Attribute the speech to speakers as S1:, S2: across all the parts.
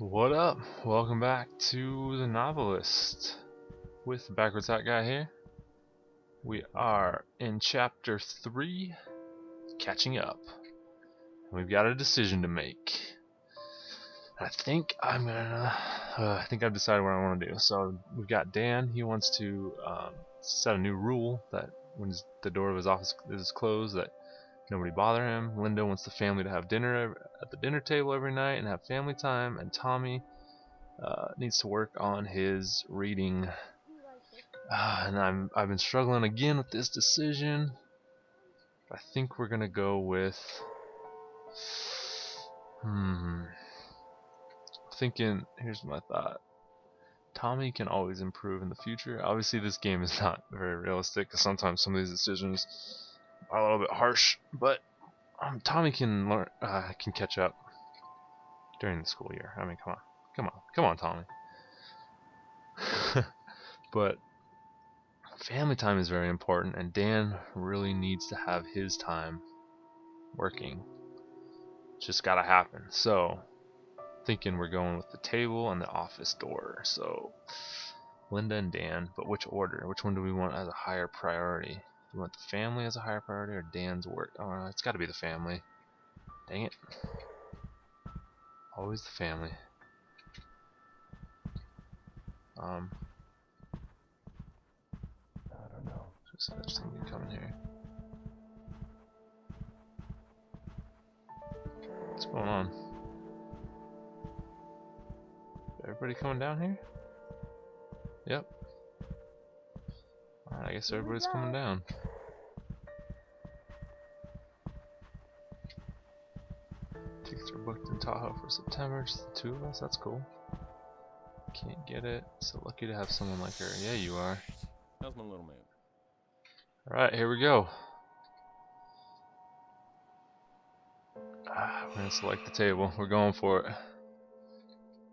S1: What up? Welcome back to the Novelist with the Backwards Hat Guy here. We are in chapter 3, catching up. And we've got a decision to make. I think I've decided what I want to do. So we've got Dan. He wants to set a new rule that when the door of his office is closed, that nobody bother him. Linda wants the family to have dinner at the dinner table every night and have family time. And Tommy needs to work on his reading. And I've been struggling again with this decision. I think we're gonna go with thinking, here's my thought. Tommy can always improve in the future. Obviously this game is not very realistic because sometimes some of these decisions are a little bit harsh, but Tommy can learn, can catch up during the school year. I mean, come on, Tommy. But family time is very important, and Dan really needs to have his time working. It's just gotta happen. So, thinking we're going with the table and the office door. So, Linda and Dan, but which order? Which one do we want as a higher priority? Do we want the family as a higher priority or Dan's work? Oh, it's gotta be the family. Dang it. Always the family. I don't know. Just think we come in here. What's going on? Everybody coming down here? Yep. Alright, I guess everybody's coming down. Tickets are booked in Tahoe for September, just the two of us, that's cool. Can't get it, so lucky to have someone like her. Yeah, you are.
S2: How's my little man?
S1: Alright, here we go. We're gonna select the table. We're going for it.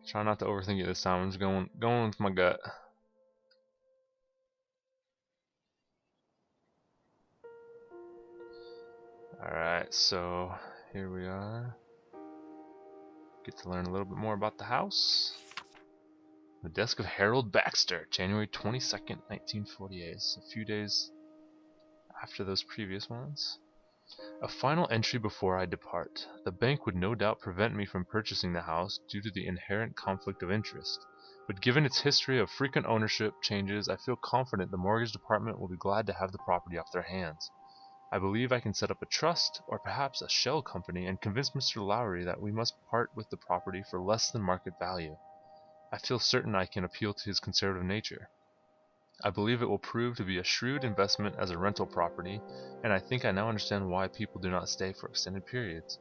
S1: Try not to overthink it this time. I'm just going with my gut. Alright, so here we are. Get to learn a little bit more about the house. The desk of Harold Baxter, January 22nd, 1948. So a few days after those previous ones. A final entry before I depart. The bank would no doubt prevent me from purchasing the house due to the inherent conflict of interest. But given its history of frequent ownership changes, I feel confident the mortgage department will be glad to have the property off their hands. I believe I can set up a trust, or perhaps a shell company, and convince Mr. Lowry that we must part with the property for less than market value. I feel certain I can appeal to his conservative nature. I believe it will prove to be a shrewd investment as a rental property, and I think I now understand why people do not stay for extended periods.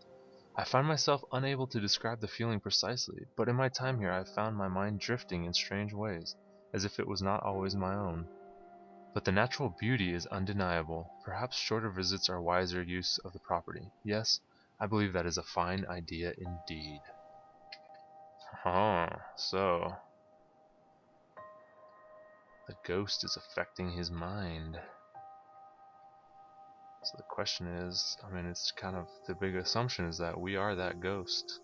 S1: I find myself unable to describe the feeling precisely, but in my time here I have found my mind drifting in strange ways, as if it was not always my own. But the natural beauty is undeniable. Perhaps shorter visits are wiser use of the property. Yes, I believe that is a fine idea indeed. So the ghost is affecting his mind. So the question is, it's kind of the big assumption is that we are that ghost.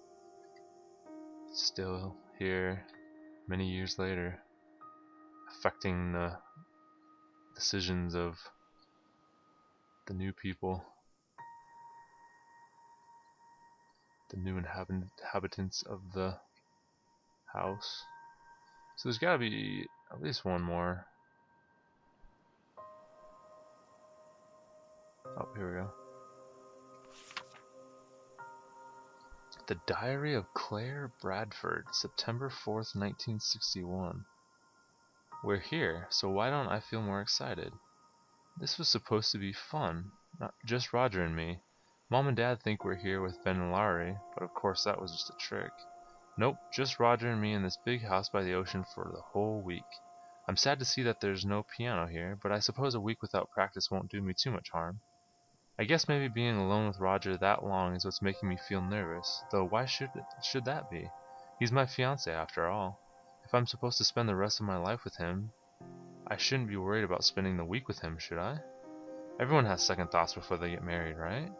S1: Still here, many years later, affecting the decisions of the new people, the new inhabitants of the house. So there's gotta be at least one more. Oh, here we go. The Diary of Claire Bradford, September 4th, 1961. We're here, so why don't I feel more excited? This was supposed to be fun, not just Roger and me. Mom and Dad think we're here with Ben and Lowry, but of course that was just a trick. Nope, just Roger and me in this big house by the ocean for the whole week. I'm sad to see that there's no piano here, but I suppose a week without practice won't do me too much harm. I guess maybe being alone with Roger that long is what's making me feel nervous, though why should that be? He's my fiancé after all. If I'm supposed to spend the rest of my life with him, I shouldn't be worried about spending the week with him, should I? Everyone has second thoughts before they get married, right?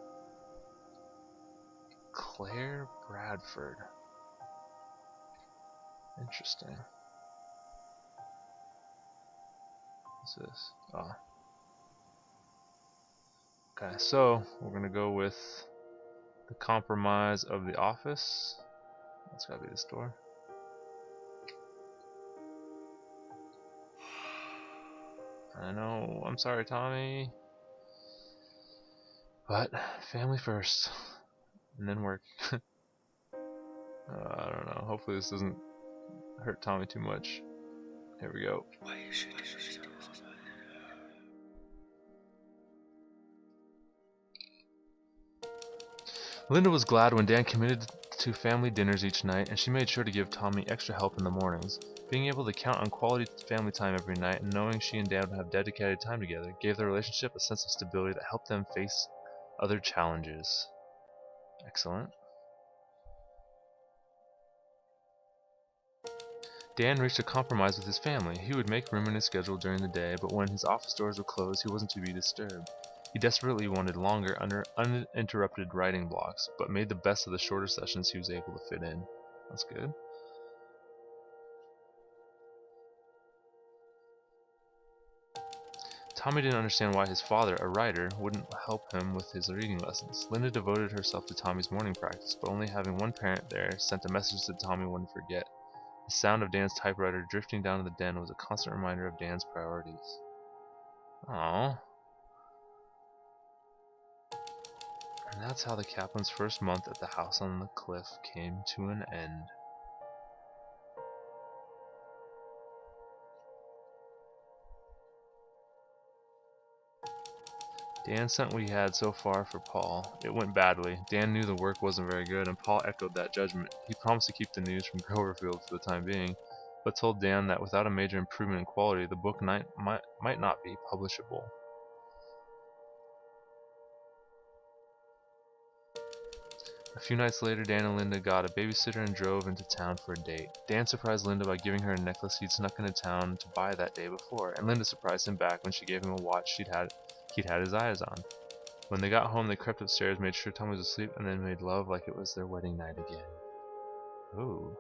S1: Claire Bradford. Interesting. What's this? Oh. Okay, so we're gonna go with the compromise of the office. That's gotta be the store. I know, I'm sorry, Tommy. But family first, and then work. I don't know. Hopefully this doesn't hurt Tommy too much. Here we go. Linda was glad when Dan committed to family dinners each night, and she made sure to give Tommy extra help in the mornings. Being able to count on quality family time every night and knowing she and Dan would have dedicated time together gave their relationship a sense of stability that helped them face other challenges. Excellent. Dan reached a compromise with his family. He would make room in his schedule during the day, but when his office doors were closed, he wasn't to be disturbed. He desperately wanted longer, uninterrupted writing blocks, but made the best of the shorter sessions he was able to fit in. That's good. Tommy didn't understand why his father, a writer, wouldn't help him with his reading lessons. Linda devoted herself to Tommy's morning practice, but only having one parent there sent a message that Tommy wouldn't forget. The sound of Dan's typewriter drifting down to the den was a constant reminder of Dan's priorities. Aww. And that's how the Kaplans' first month at the house on the cliff came to an end. Dan sent what he had so far for Paul. It went badly. Dan knew the work wasn't very good, and Paul echoed that judgment. He promised to keep the news from Groverfield for the time being, but told Dan that without a major improvement in quality, the book might not be publishable. A few nights later, Dan and Linda got a babysitter and drove into town for a date. Dan surprised Linda by giving her a necklace he'd snuck into town to buy that day before, and Linda surprised him back when she gave him a watch he'd had his eyes on. When they got home, they crept upstairs, made sure Tom was asleep, and then made love like it was their wedding night again. Ooh.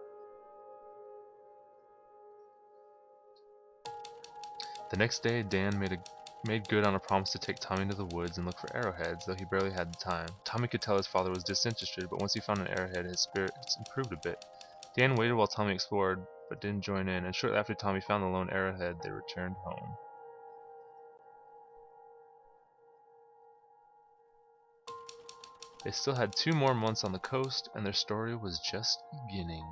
S1: The next day, Dan made good on a promise to take Tommy into the woods and look for arrowheads, though he barely had the time. Tommy could tell his father was disinterested, but once he found an arrowhead, his spirits improved a bit. Dan waited while Tommy explored, but didn't join in, and shortly after Tommy found the lone arrowhead, they returned home. They still had 2 more months on the coast, and their story was just beginning.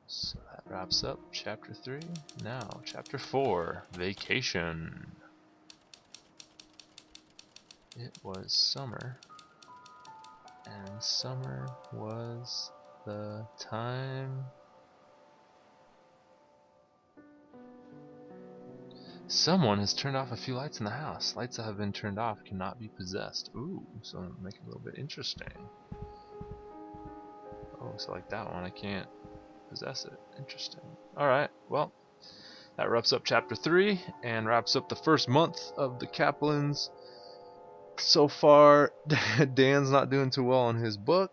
S1: So that wraps up chapter 3. Now, chapter 4, Vacation. It was summer, and summer was the time. Someone has turned off a few lights in the house. Lights that have been turned off cannot be possessed. Ooh, so make it a little bit interesting. Oh, so like that one, I can't possess it. Interesting. Alright, well, that wraps up chapter 3 and wraps up the first month of the Kaplans. So far, Dan's not doing too well on his book,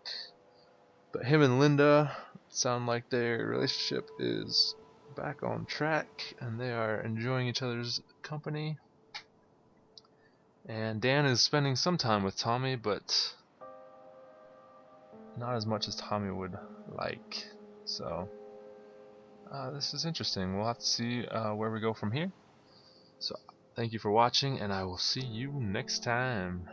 S1: but him and Linda sound like their relationship is back on track and they are enjoying each other's company. And Dan is spending some time with Tommy, but not as much as Tommy would like. So this is interesting. We'll have to see where we go from here. So thank you for watching, and I will see you next time.